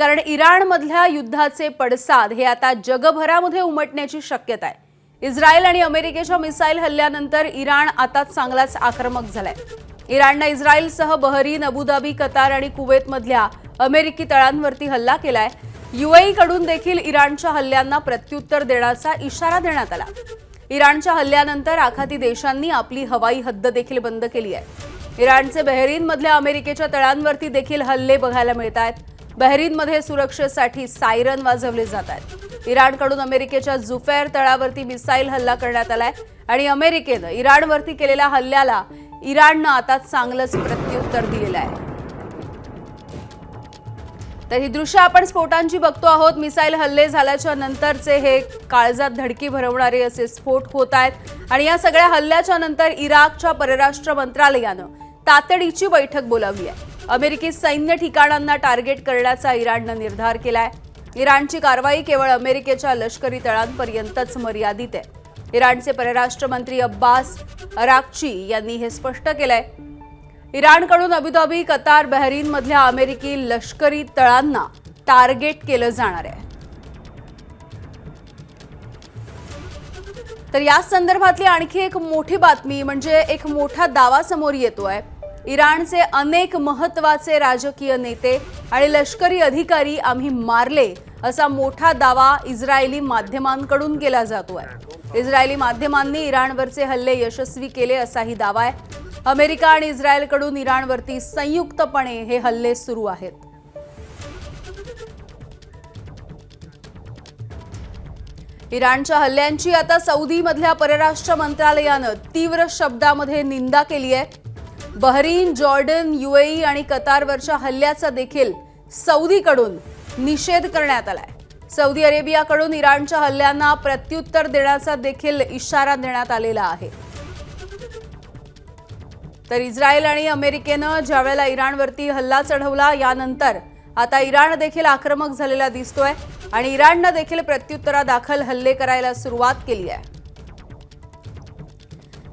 कारण इराणमधल्या युद्धाचे पडसाद हे आता जगभरामध्ये उमटण्याची शक्यता आहे। इस्रायल आणि अमेरिकेच्या मिसाईल हल्ल्यानंतर इराण आता चांगलाच आक्रमक झालाय। इराणने इस्रायलसह बहरीन, अबुधाबी, कतार आणि कुवेतमधल्या अमेरिकी तळांवरती हल्ला केलाय। यूएई कडून देखील इराणच्या हल्ल्यांना प्रत्युत्तर देण्याचा इशारा देण्यात आला। इराणच्या हल्ल्यानंतर आखाती देशांनी आपली हवाई हद्द देखील बंद केली आहे। इराणचे बहरीनमधल्या अमेरिकेच्या तळांवरती देखील हल्ले बघायला मिळतात। बहरीनमध्ये सुरक्षेसाठी सायरन वाजवले जात आहेत। इराणकडून अमेरिकेच्या जुफैर तळावरती मिसाईल हल्ला करण्यात आलाय आणि अमेरिकेनं इराणवरती केलेल्या हल्ल्याला इराणनं आता चांगलंच प्रत्युत्तर दिलेलं आहे। तर ही दृश्य आपण स्फोटांची बघतो आहोत। मिसाईल हल्ले झाल्याच्या नंतरचे हे काळजात धडकी भरवणारे असे स्फोट होत आहेत आणि या सगळ्या हल्ल्याच्या नंतर इराकच्या परराष्ट्र मंत्रालयानं तातडीची बैठक बोलावली आहे। अमेरिकी सैन्य ठिकाणांना टार्गेट करण्याचा इराणनं निर्धार केलाय। इराणची कारवाई केवळ अमेरिकेच्या लष्करी तळांपर्यंतच मर्यादित आहे। इराणचे परराष्ट्र मंत्री अब्बास अराक्ची यांनी हे स्पष्ट केलंय। इराणकडून अबुधाबी, कतार, बहरीनमधल्या अमेरिकी लष्करी तळांना टार्गेट केलं जाणार आहे। तर या संदर्भातली आणखी एक मोठी बातमी म्हणजे एक मोठा दावा समोर येतोय। इराणचे अनेक महत्त्वाचे राजकीय नेते आणि लष्करी अधिकारी आम्ही मारले असा मोठा दावा इस्रायली माध्यमांकडून केला जातोय। इस्रायली माध्यमांनी इराणवरचे हल्ले यशस्वी केले असाही दावा आहे। अमेरिका आणि इस्रायलकडून इराणवरती संयुक्तपणे हे हल्ले सुरू आहेत। इराणच्या हल्ल्यांची आता सौदीमधल्या परराष्ट्र मंत्रालयानं तीव्र शब्दामध्ये निंदा केली आहे। बहरीन, जॉर्डन, यूएई आणि कतारवरच्या हल्ल्याचा देखील सौदीकडून निषेध करण्यात आलाय। सौदी अरेबियाकडून इराणच्या हल्ल्यांना प्रत्युत्तर देण्याचा देखील इशारा देण्यात आलेला आहे। तर इस्रायल आणि अमेरिकेनं ज्यावेळेला इराणवरती हल्ला चढवला यानंतर आता इराण देखील आक्रमक झालेला दिसतोय आणि इराणनं देखील प्रत्युत्तरादाखल हल्ले करायला सुरुवात केली आहे।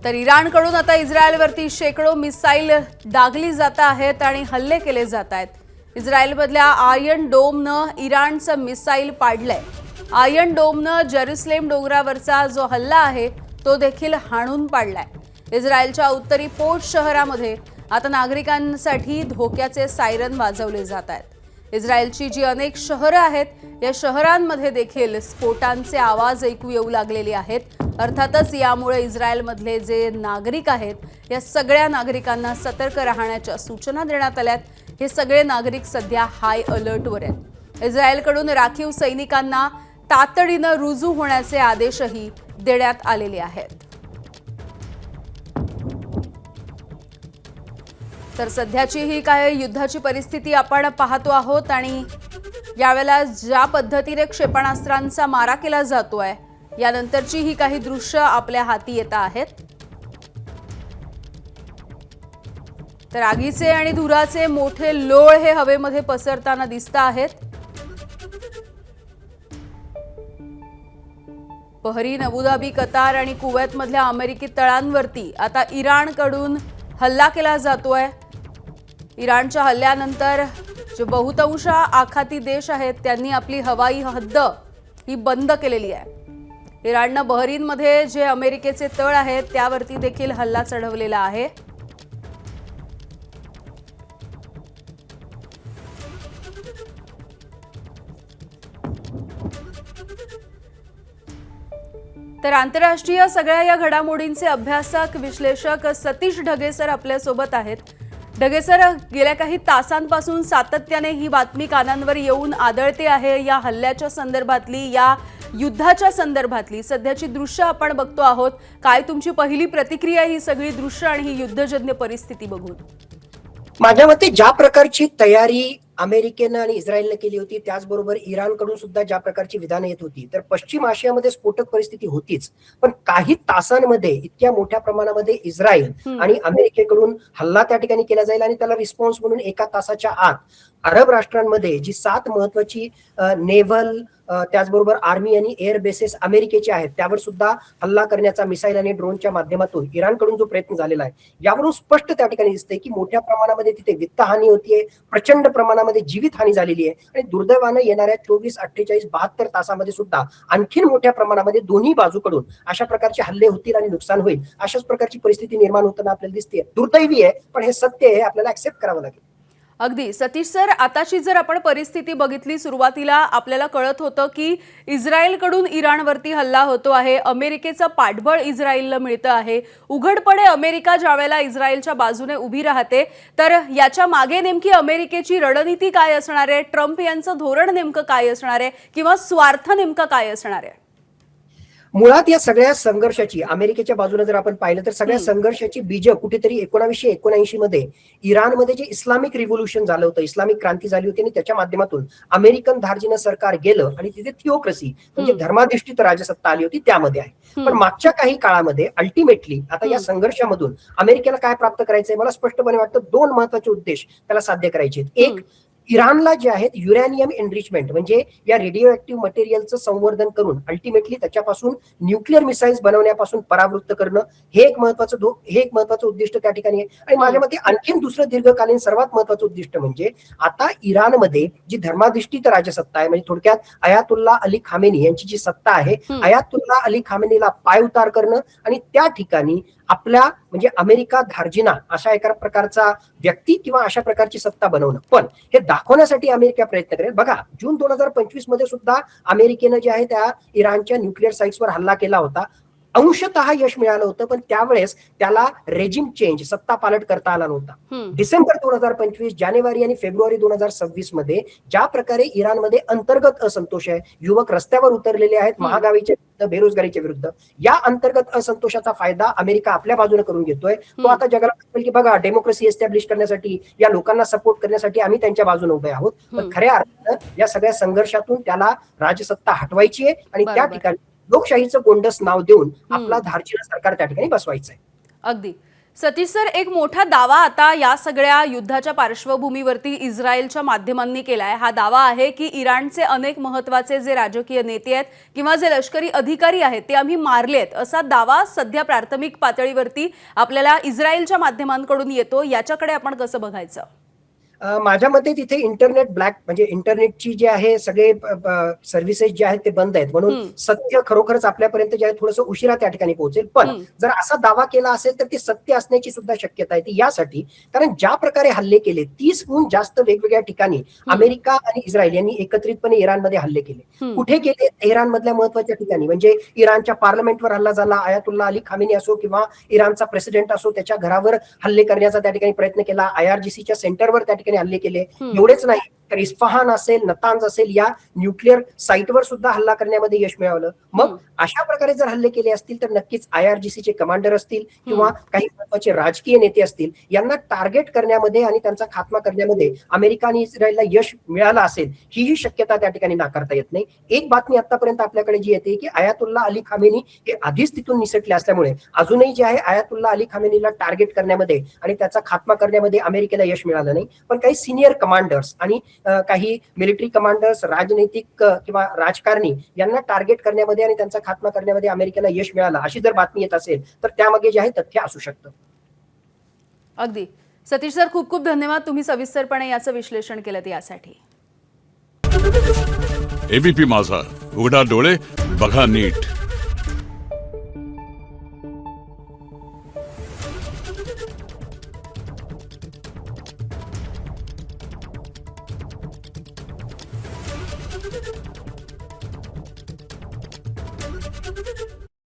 तर इराणकडून आता इस्रायलवरती शेकडो मिसाईल डागली जात आहेत आणि हल्ले केले जात आहेत। इस्रायलमधल्या आयर्न डोमनं इराणचं मिसाईल पाडलंय। आयर्न डोमनं जेरुसलेम डोंगरावरचा जो हल्ला आहे तो देखील हाणून पाडलाय। इस्रायलच्या उत्तरी पोर्ट शहरामध्ये आता नागरिकांसाठी धोक्याचे सायरन वाजवले जात आहेत। इस्रायलची जी अनेक शहरं आहेत या शहरांमध्ये देखील स्फोटांचे आवाज ऐकू येऊ लागलेले आहेत। अर्थातच यामुळे इस्रायलमधले जे नागरिक आहेत या सगळ्या नागरिकांना सतर्क राहण्याच्या सूचना देण्यात आल्यात। हे सगळे नागरिक सध्या हाय अलर्टवर आहेत। इस्रायलकडून राखीव सैनिकांना तातडीनं रुजू होण्याचे आदेशही देण्यात आलेले आहेत। तर सध्याची ही काय युद्धाची परिस्थिती आपण पाहतो आहोत आणि यावेळेला ज्या पद्धतीने क्षेपणास्त्रांचा मारा केला जातोय यानंतरची ही काही दृश्य आपल्या हाती येत आहेत। तर आगीचे आणि धुराचे मोठे लोळ हे हवेमध्ये पसरताना दिसत आहेत। बहरीन, अबुधाबी, कतार आणि कुवेतमधल्या अमेरिकी तळांवरती आता इराणकडून हल्ला केला जातोय। इराणच्या हल्ल्यानंतर जे बहुतांश आखाती देश आहेत त्यांनी आपली हवाई हद्द ही बंद केलेली आहे। इराणनं बहरीनमध्ये जे अमेरिकेचे तळ आहेत त्यावरती देखील हल्ला चढवलेला आहे। तर आंतरराष्ट्रीय सगळ्या या घडामोडींचे अभ्यासक, विश्लेषक सतीश ढगे सर आपल्या सोबत आहेत। ढगे सर, गेल्या काही तासांपासून सातत्याने ही बातमी कानांवर येऊन आदळते आहे या हल्ल्याच्या संदर्भातली, या युद्धाच्या संदर्भातली सध्याची दृश्य आपण बघतो आहोत। काय तुमची पहिली प्रतिक्रिया ही सगळी दृश्य आणि ही युद्धजन्य परिस्थिती बघून? माझ्या मते ज्या प्रकारची तयारी अमेरिकेनं आणि इस्रायलनं केली होती त्याचबरोबर इराणकडून सुद्धा ज्या प्रकारची विधानं येत होती तर पश्चिम आशियामध्ये स्फोटक परिस्थिती होतीच। पण काही तासांमध्ये इतक्या मोठ्या प्रमाणामध्ये इस्रायल आणि अमेरिकेकडून हल्ला त्या ठिकाणी केला जाईल आणि त्याला रिस्पॉन्स म्हणून एका तासाच्या आत अरब राष्ट्रांमध्ये जी 7 महत्वाची नेव्हल त्याचबरोबर आर्मी आणि एअर बेसेस अमेरिकेचे आहेत त्यावर सुद्धा हल्ला करण्याचा मिसाईल आणि ड्रोनच्या माध्यमातून इराणकडून जो प्रयत्न झालेला आहे यावरून स्पष्ट त्या ठिकाणी दिसतंय की मोठ्या प्रमाणामध्ये तिथे वित्तहानी होतीये, प्रचंड प्रमाणामध्ये जीवितहानी झालेली आहे आणि दुर्दैवानं येणाऱ्या 24, 48, 72 तासामध्ये सुद्धा आणखीन मोठ्या प्रमाणामध्ये दोन्ही बाजूकडून अशा प्रकारचे हल्ले होतील आणि नुकसान होईल अशाच प्रकारची परिस्थिती निर्माण होताना आपल्याला दिसते. दुर्दैवी आहे पण हे सत्य आहे, आपल्याला ऍक्सेप्ट करावं लागेल. अगदी सतीश सर, आताची जर आपण परिस्थिती बघितली, सुरुवातीला आपल्याला कळत होतं की इस्रायलकडून इराणवरती हल्ला होतो आहे, अमेरिकेचं पाठबळ इस्रायलला मिळतं आहे. उघडपणे अमेरिका ज्यावेळेला इस्रायलच्या बाजूने उभी राहते तर याच्या मागे नेमकी अमेरिकेची रणनीती काय असणार आहे, ट्रम्प यांचं धोरण नेमकं काय असणार आहे किंवा स्वार्थ नेमका काय असणार आहे? मुळात या सगळ्या संघर्षाची अमेरिकेच्या बाजूने जर आपण पाहिलं तर सगळ्या संघर्षाची बीज कुठेतरी 1979 मध्ये इराणमध्ये जे इस्लामिक रिव्होल्युशन झालं होतं, इस्लामिक क्रांती झाली होती आणि त्याच्या माध्यमातून अमेरिकन धार्जिन सरकार गेलं आणि तिथे थिओक्रसी म्हणजे धर्माधिष्ठित राजसत्ता आली होती त्यामध्ये आहे. पण मागच्या काही काळामध्ये अल्टिमेटली आता या संघर्षामधून अमेरिकेला काय प्राप्त करायचंय मला स्पष्टपणे वाटतं 2 महत्वाचे उद्देश त्याला साध्य करायचे आहेत. एक, इराणला जे आहेत युरॅनियम एनरिचमेंट म्हणजे या रेडिओ ऍक्टिव्ह मटेरियलचं संवर्धन करून अल्टिमेटली त्याच्यापासून न्यूक्लिअर मिसाईल्स बनवण्यापासून परावृत्त करणं हे एक महत्वाचं उद्दिष्ट त्या ठिकाणी आहे. आणि माझ्या मते आणखीन दुसरं दीर्घकालीन सर्वात महत्वाचं उद्दिष्ट म्हणजे आता इराणमध्ये जी धर्माधिष्ठित राजसत्ता आहे म्हणजे थोडक्यात अयातुल्ला अली खामेनी यांची जी सत्ता आहे, अयातुल्ला अली खामेनीला पायउतार करणं आणि त्या ठिकाणी आपल्या म्हणजे अमेरिका धार्जिना अशा एका प्रकारचा व्यक्ती किंवा अशा प्रकारची सत्ता बनवणं. पण हे दाखवण्यासाठी अमेरिका प्रयत्न करेल. बघा, जून 2025 मध्ये सुद्धा अमेरिकेनं जे आहे त्या इराणच्या न्यूक्लिअर साइट्सवर हल्ला केला होता. अंशतः यश मिळालं होतं पण त्यावेळेस त्याला रेजिम चेंज सत्ता पालट करता आला नव्हता. डिसेंबर 2025, जानेवारी आणि फेब्रुवारी 2026 मध्ये ज्या प्रकारे इराणमध्ये अंतर्गत असंतोष आहे, युवक रस्त्यावर उतरलेले आहेत महागाईच्या विरुद्ध, बेरोजगारीच्या विरुद्ध, या अंतर्गत असंतोषाचा फायदा अमेरिका आपल्या बाजूने करून घेतोय. तो आता जगाला सांगेल की बघा, डेमोक्रेसी एस्टॅब्लिश करण्यासाठी या लोकांना सपोर्ट करण्यासाठी आम्ही त्यांच्या बाजूने उभे आहोत. पण खऱ्या अर्थानं या सगळ्या संघर्षातून त्याला राजसत्ता हटवायची आहे आणि त्या ठिकाणी लोकशाहीचं गोंडस नाव देऊन आपला धार्जिन सरकार त्या ठिकाणी बसवायचं आहे. अगदी सतीश सर, एक मोठा दावा आता या सगळ्या युद्धाच्या पार्श्वभूमीवरती इस्रायलच्या माध्यमांनी केलाय. हा दावा आहे की इराणचे अनेक महत्वाचे जे राजकीय नेते आहेत किंवा जे लष्करी अधिकारी आहेत ते आम्ही मारलेत, असा दावा सध्या प्राथमिक पातळीवरती आपल्याला इस्रायलच्या माध्यमांकडून येतो. याच्याकडे आपण कसं बघायचं? माझ्या मते तिथे इंटरनेट ब्लॅक म्हणजे इंटरनेटची जे आहे सगळे सर्व्हिसेस जे आहेत ते बंद आहेत म्हणून सत्य खरोखरच आपल्यापर्यंत जे आहे थोडंसं उशिरा त्या ठिकाणी पोहोचेल. पण जर असा दावा केला असेल तर ते सत्य असण्याची सुद्धा शक्यता आहे. ती यासाठी कारण ज्या प्रकारे हल्ले केले 30हून जास्त वेगवेगळ्या ठिकाणी अमेरिका आणि इस्रायल यांनी एकत्रितपणे इराणमध्ये हल्ले केले. कुठे केले? तेहरान मधल्या महत्वाच्या ठिकाणी म्हणजे इराणच्या पार्लमेंटवर हल्ला झाला, अयातुल्ला अली खामेनी असो किंवा इराणचा प्रेसिडेंट असो त्याच्या घरावर हल्ले करण्याचा त्या ठिकाणी प्रयत्न केला, IRGCच्या सेंटरवर त्या हल्ले केले. एवढेच नाही तर इस्फहान असेल, नतांज असेल या न्यूक्लिअर साईटवर सुद्धा हल्ला करण्यामध्ये यश मिळवलं. मग अशा प्रकारे जर हल्ले केले असतील तर नक्कीच IRGCचे कमांडर असतील किंवा काही महत्वाचे राजकीय नेते असतील यांना टार्गेट करण्यामध्ये आणि त्यांचा खात्मा करण्यामध्ये अमेरिका आणि इस्रायलला यश मिळालं असेल ही शक्यता त्या ठिकाणी नाकारता येत नाही. एक बातमी आतापर्यंत आपल्याकडे जी येते की अयातुल्ला अली खामेनी हे आधीच तिथून निसटले असल्यामुळे अजूनही जे आहे अयातुल्ला अली खामेनीला टार्गेट करण्यामध्ये आणि त्याचा खात्मा करण्यामध्ये अमेरिकेला यश मिळालं नाही. पण काही सिनियर कमांडर्स आणि काही मिलिटरी कमांडर्स, राजनैतिक किंवा राजकारणी यांना टार्गेट करण्यामध्ये आणि त्यांचा खात्मा करण्यामध्ये अमेरिकेला यश मिळालं अशी जर बातमी येत असेल तर त्यामागे जे आहे तथ्य असू शकतं. अगदी सतीश सर, खूप खूप धन्यवाद. तुम्ही सविस्तरपणे याचं विश्लेषण केलं यासाठी. एबीपी माझा, उघडा डोळे बघा नीट.